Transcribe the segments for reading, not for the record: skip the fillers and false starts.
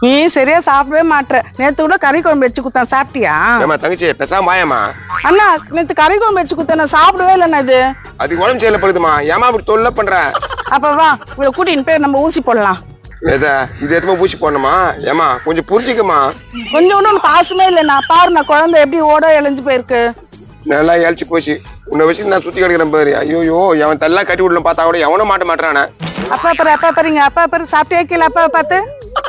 நீ சரியா சாப்பிடவே மாட்டற. நேத்து கூட கறி குழம்பு வச்சு குத்தான், சாப்பிட்டியா? தங்கச்சி பேசாம வாயம்மா. அண்ணா நேத்து கறி குழம்பு வச்சு குத்த நான் சாப்பிடவே இல்லைண்ணா. இது அதுக்கு உடம்பு சரியில்லை படுதுமா. ஏமா அப்படி தொல்லை பண்ற? அப்ப வா, இவ்வளவு கூட்டின்னு போய் நம்ம ஊசி போடலாம். இது எதுமா ஊசி போடணுமா? ஏமா கொஞ்சம் புரிஞ்சுக்குமா. கொஞ்சம் ஒன்றும் பாசமே இல்லைண்ணா. பாருண்ணா குழந்தை எப்படி ஓட இழைஞ்சு போயிருக்கு. நல்லா இழைச்சி போச்சு. உன்னை வச்சு நான் சுத்தி கிடக்கிறேன் பாரு. ஐயோ அவன் தள்ளா கட்டி விடலாம் பார்த்தா கூட எவனும் மாட்ட மாட்டானே. அப்பா பாருங்க, அப்பா பாரு சாப்பிட்டியா? கீழே அப்பா பார்த்து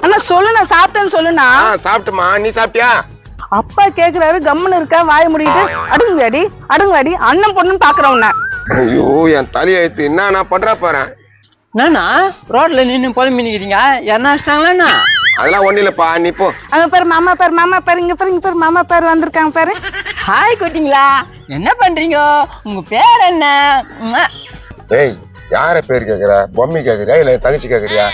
அண்ணா சொல்லுண்ணா, சாப்பிட்டேன்னு சொல்லுண்ணா. சாப்பிட்டுமா. நீ சாப்பிட்டியா? அப்பா கேக்குறாரு, கம்முன்னு இருக்கா, வாய முடிட்டு அடுங்குவாடி அண்ணன் பொண்ணுன்னு பாக்குறவன. ஐயோ என் தலையெழுத்து என்ன நான் பண்றா பாரு. என்னண்ணா ரோட்ல நின்னு புலம்பிக்கிறீங்க? என்ன வச்சிட்டாங்களா? அதெல்லாம் ஒண்ணு இல்லப்பா, நீ போ. அங்க பாரு மாமா பாரு, இங்க பாரு மாமா பாரு வந்திருக்காங்க பாரு. ஹாய் குட்டிங்களா, என்ன பண்றீங்க? உங்க பேர் என்ன? ஏய் யார பேர் கேக்குற? பொம்மி கேக்குறியா இல்ல தங்கச்சி கேக்குறியா?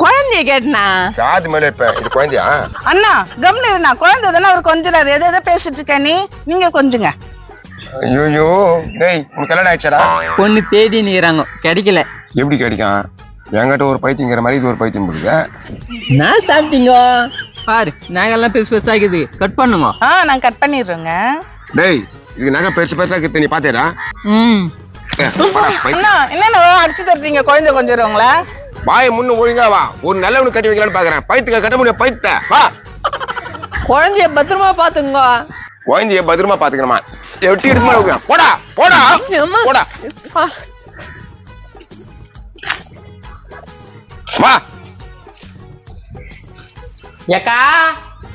குழந்தைய கேட்டனா? காது மேல இப்ப இது குழந்தையா? அண்ணா கம்முன்னு இருந்தா குழந்தை தானே, அவர் கொஞ்சிடாரு. எதை பேசிட்டு இருக்க நீங்க கொஞ்சுங்க. ஐயோ டேய் உனக்கு கல்யாணம் ஆயிடுச்சாடா? பொண்ணு தேடி நிக்கிறாங்க, கிடைக்கல. எப்படி கிடைக்கும்? என்கிட்ட ஒரு பைத்தியங்கிற மாதிரி இது ஒரு பைத்தியம் போடுங்க. நான் சாப்பிட்டீங்க பாரு, நகைலாம் பெருசு பெருசாக்குது, கட் பண்ணுங்க. நான் கட் பண்ணிடுறேங்க. டேய் இது நகை பெருசு பெருசா கிட்ட நீ பாத்தேடா? அண்ணா என்னென்ன அடிச்சு தருறீங்க குழந்தை கொஞ்சறவங்களா? வாயை முன்னு ஒழுங்கா வா. ஒரு நல்லவனு கட்டி வைக்கலான்னு பாக்குறேன். பைத்துக்க கட்ட முடியும் பைத்த வா. குழந்தைய பத்திரமா பாத்துங்க. குழந்தைய பத்திரமா பாத்துக்கணுமா? எட்டி எடுக்குமா? போடா போடா போடா வா. ஏக்கா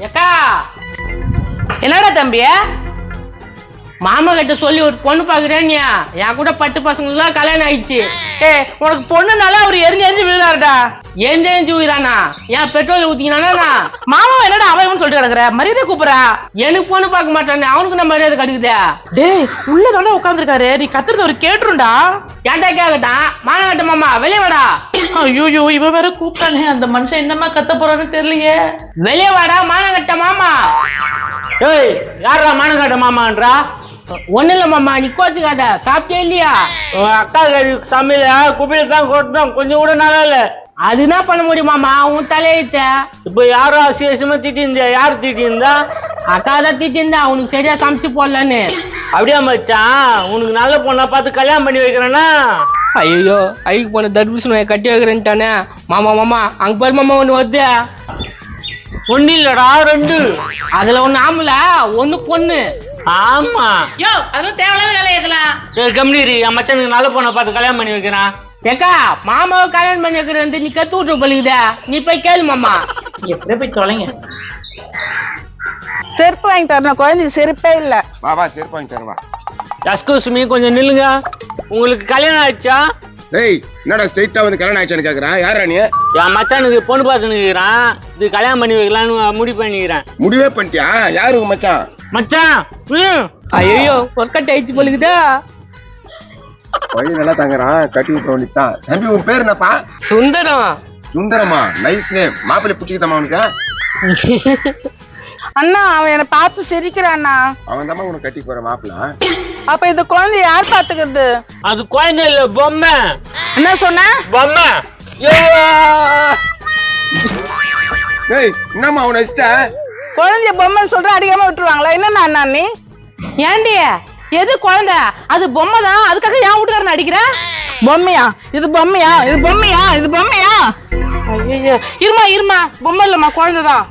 ஏக்கா, என்னடா தம்பிய? மாமா கிட்ட சொல்லி ஒரு பொண்ணு பாக்குறேன்யா. என் கூட 10 பசங்களுக்கு கல்யாணம் ஆயிடுச்சு. உனக்கு பொண்ணுனால அவர் எரிஞ்சு விழுறாருடா. எரிஞ்சு உயிரானா? ஏன் பெட்ரோல் ஊத்திக்கினானா? மாமா என்னடா அவன் சொல்லிட்டு கிடக்குற? மரியாதை கூப்பிடுறா. எனக்கு பொண்ணு பார்க்க மாட்டானே, அவனுக்கு நம்ம மரியாதை கிடைக்குதா? டேய் உள்ளதானே உட்காந்துருக்காரு, நீ கத்துறது அவர் கேட்டுருண்டா. ஏன்டா கேக்கட்டான்? மானகட்ட மாமா வெளியே வாடா. ஐயோ இவ வேற கூப்பிட்டானே, அந்த மனுஷன் என்னமா கத்த போறான்னு தெரியலையே. வெளியே வாடா மானகட்ட மாமா. ஏய் யாரா மானகட்ட மாமான்றா? ஒண்ணு இல்ல மாமா, நீ கோச்சுக்காத. சாப்பிட்டே இல்லையா? அக்கா சமையல குப்பையில தான் கொட்டணும், கொஞ்சம் கூட நல்லா இல்ல. அது என்ன பண்ண முடியுமாமா, உன் தலையெழுத்த. இப்ப யாரும் அசியமா திட்டிருந்தா? யாரு திட்டிருந்தா? அக்கா தான் திட்டிருந்தா உனக்கு சரியா சமைச்சு போடலன்னு. அப்படியா மச்சான்? உனக்கு நல்ல பொண்ணா பார்த்து கல்யாணம் பண்ணி வைக்கிறேன்னா? ஐயோ ஐக்கு போன தர்பூசணி கட்டி வைக்கிறேன்ட்டானே. மாமா அங்க பாரு மாமா, ஒண்ணு வருது. ஒண்ணு இல்லடா, 2. அதுல ஒண்ணு ஆம்பள, ஒண்ணு பொண்ணு. ஆமா யோ அதெல்லாம் தேவையில்லாத வேலை இதெல்லாம். கம்பெனி என் மச்சானுக்கு நல்ல பொண்ணை பார்த்து கல்யாணம் பண்ணி வைக்கிறான். ஏக்கா மாமாவை கல்யாணம் பண்ணி வைக்கிறேன் நீ கத்து விட்டு பழிக்குதா? நீ போய் கேளு மாமா. எப்படியே போய் தொலைங்க. செருப்பு வாங்கி தரணும், குழந்தைக்கு செருப்பே இல்ல. வா செருப்பு வாங்கி தருவா. எஸ்கூஸ் மீ, கொஞ்சம் நில்லுங்க. உங்களுக்கு கல்யாணம் ஆயிடுச்சா? டேய் என்னடா ஸ்ட்ரைட்டா வந்து கல்யாணம் ஆயிடுச்சான்னு கேக்குறான். யாரா நீ? என் மச்சானுக்கு பொண்ணு பார்த்து நிற்கிறான். இது கல்யாணம் பண்ணி வைக்கலான்னு முடிவு பண்ணிக்கிறேன். முடிவே பண்ணிட்டியா? யாரு உங்க மச்சான்? மச்சான் ஐயோ ஒர்க்கட் ஆயிடுச்சு பழிக்குதா? வழி நல்லா தாங்குறான், கட்டி விட்டு வேண்டித்தான். தம்பி உன் பேர் என்னப்பா? சுந்தரம். சுந்தரமா? Nice name. மாப்பிள்ளை பிடிச்சிக்கிட்டாமா அவனுக்கு? அண்ணா அவன் என்ன பார்த்து சிரிக்கிறான்னா. அவன் தான் உனக்கு கட்டி போற மாப்பிள்ள. அப்ப இந்த குழந்தை யார் பாத்துக்கிறது? அது குழந்தை இல்ல, பொம்மை. என்ன சொன்ன? பொம்மை. ஏய் என்னம்மா அவனை இஷ்ட? குழந்தைய பொம்மைன்னு சொல்ற, அடிக்காம விட்டுருவாங்களா? என்னன்னா அண்ணா நீ? ஏண்டி எது குழந்தை? அது பொம்மை தான், அதுக்காக ஏன் வீட்டுக்காரன் அடிக்கிற? பொம்மையா இது? பொம்மையா இது? பொம்மையா இது? பொம்மையா? ஐயோ இருமா பொம்மை இல்லம்மா, குழந்தைதான்.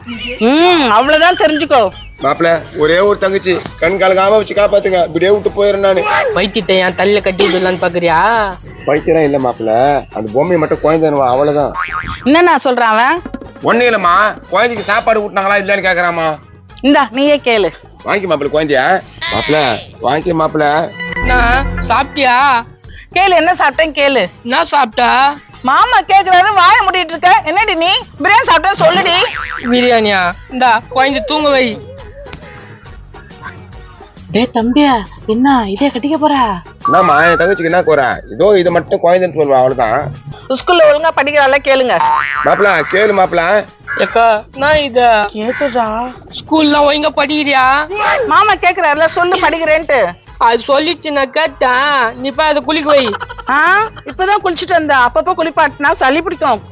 அவ்வளவுதான் தெரிஞ்சுக்கோ. மாப்பிள்ள ஒரே ஒரு தங்கச்சி, கண் கலகாம வச்சு காப்பாத்துங்க. இப்படியே விட்டு போயிடுறேன் நானு. வைத்திட்ட என் தலையில கட்டி விடலான்னு பாக்குறியா? பைத்தியம் இல்ல மாப்பிள்ள, அந்த பொம்மையை மட்டும் குழந்தைவா, அவ்வளவுதான். என்னண்ணா சொல்றான் அவன்? ஒண்ணு இல்லம்மா, குழந்தைக்கு சாப்பாடு ஊட்டினாங்களா இல்லன்னு கேக்குறாமா. இந்தா நீயே கேளு. வாங்கி மாப்பிள்ள குழந்தைய. மாப்பிள்ள வாங்கி மாப்பிள்ள. நான் சாப்பிட்டியா? கேளு, என்ன சாப்பிட்டேன் கேளு. என்ன சாப்பிட்டா? மாமா கேக்குறாரு, வாய முடிட்டு இருக்க. என்னடி நீ பிரியாணி சாப்பிட்டேன்னு சொல்லுடி. பிரியாணியா? இந்தா குழந்தை தூங்க வை. டேய் தம்பியா, என்ன இதே கட்டிக்க போற? என்னம்மா என் தங்கச்சிக்கு என்ன குறை? இதோ இதை மட்டும் குழந்தைன்னு சொல்லுவா, அவ்வளவுதான். ஸ்கூல்ல ஒழுங்கா படிக்கிறாள கேளுங்க. மாப்பிள்ள கேளு மாப்பிள்ள. ஏக்கா நான் இத கேக்குதா? ஸ்கூல்லாம் ஒழுங்கா படிக்கிறியா? மாமா கேக்குறாருல, சொல்லு படிக்கிறேன்ட்டு. அது சொல்லிச்சு, நான் கேட்டேன். நீ போய் அதை குளிக்க வை. இப்பதான் குளிச்சுட்டு வந்தா. அப்பப்ப குளிப்பாட்டினா சளி பிடிக்கும்.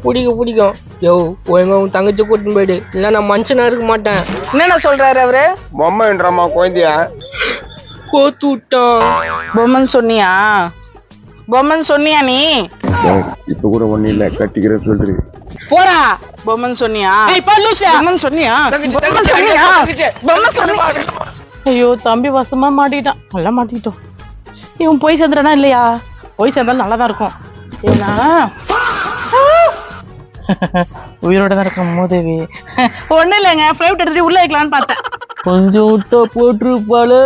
பிடிக்கும் யோ ஒழுங்கா உன் தங்கச்சி கூட்டின்னு போயிடு இல்லை நான் மனுஷனா இருக்க மாட்டேன். என்னென்ன சொல்றாரு அவரு? பொம்மைன்றாமா குழந்தையா? கோத்து விட்டான். பொம்மைன்னு சொன்னியா? பொம்மைன்னு சொன்னியா நீ? இப்ப கூட ஒண்ணு இல்ல கட்டிக்கிற சொல்றது. போடா. பொம்மைன்னு சொன்னியா? பொம்மைன்னு சொன்னியா? பொம்மைன்னு சொன்னியா? பொம்மை சொன்னியா? ஐயோ தம்பி வசமா மாட்டிக்கிட்டான். நல்லா மாட்டிக்கிட்டோம். இவன் போய் சேர்ந்துறானா இல்லையா? போய் சேர்ந்தாலும் நல்லா தான் இருக்கும். ஏன்னா உயிரோட தான் இருக்கும் மோதேவி. ஒண்ணு இல்லைங்க, பிரைவேட் எடுத்துட்டு உள்ள வைக்கலான்னு பார்த்தேன். கொஞ்சம் விட்டா போட்டிருப்பாளே.